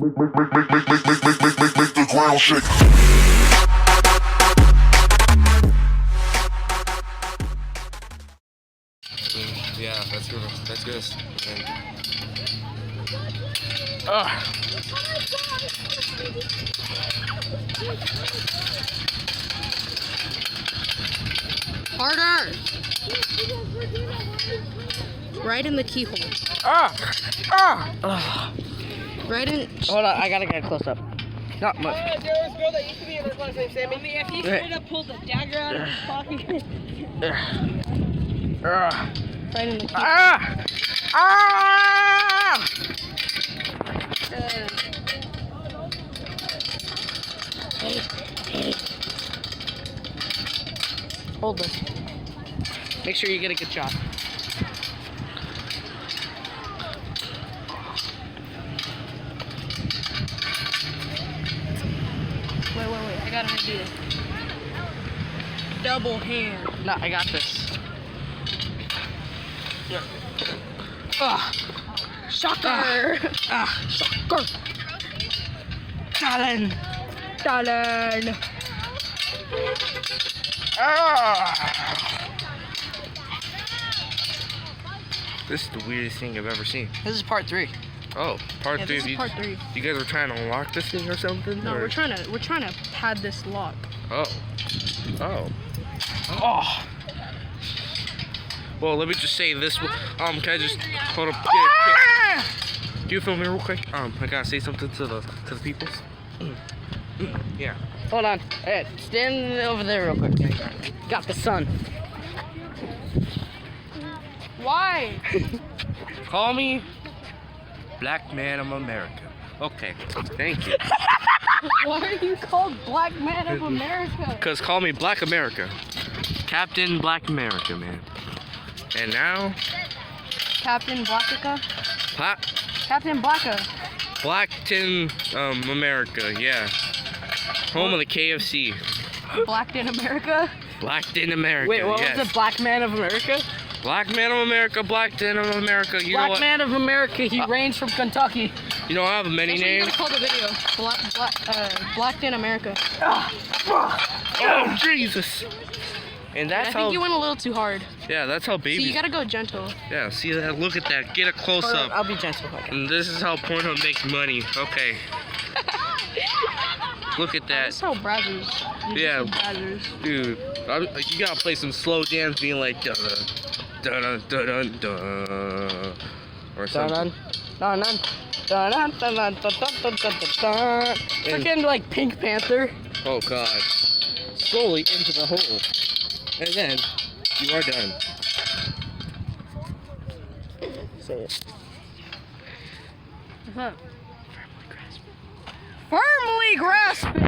Make the ground shake. Yeah, that's good. That's good. Harder! Right in the keyhole. Right in. Hold on, I gotta get a close up. Not much. There was a girl that used to be in our class named Sammy. If he straight up pulled the dagger out of his pocket. Right in the keyhole. Hold this. Make sure you get a good shot. Wait. I got an idea. Double hand. No, I got this. Shocker! Shocker! Talon! This is the weirdest thing I've ever seen. This is part 3. Oh, part Yeah, 3. this is part 3. You guys are trying to unlock this thing or something? No, or? we're trying to pad this lock. Oh. Well, let me just say this. Can I just hold up? Can you film me real quick? I gotta say something to the people. Yeah. Hold on. Hey, stand over there real quick. Got the sun. Why? Call me Black Man of America. Okay. Thank you. Why are you called Black Man of America? Cause call me Black America. Captain Black America, man. And now, Captain Blackica? Captain Blacka. Blackton, America, yeah. Home of the KFC. Blacked in America? Blackton, America. Wait, what yes. was it? Black Man of America? Black Man of America, Blackton of America. You know Black what? Man of America. He reigns from Kentucky. You know I have many That's what you names. gotta call the video. Blacked in America. Oh Jesus! And I that's think how. you went a little too hard. Yeah, that's how So babies. you gotta go gentle. Yeah, see that? Look at that. Get a close up. I'll be gentle. Okay. And this is how Pornhub makes money. Okay. Look at that. That's how Brazzers. Yeah. Brazzers. Dude, you gotta play some slow jams being like da da da da da da or something. Freaking like Pink Panther. Oh god. Slowly into the hole. And then you are done. Say it. Firmly grasping.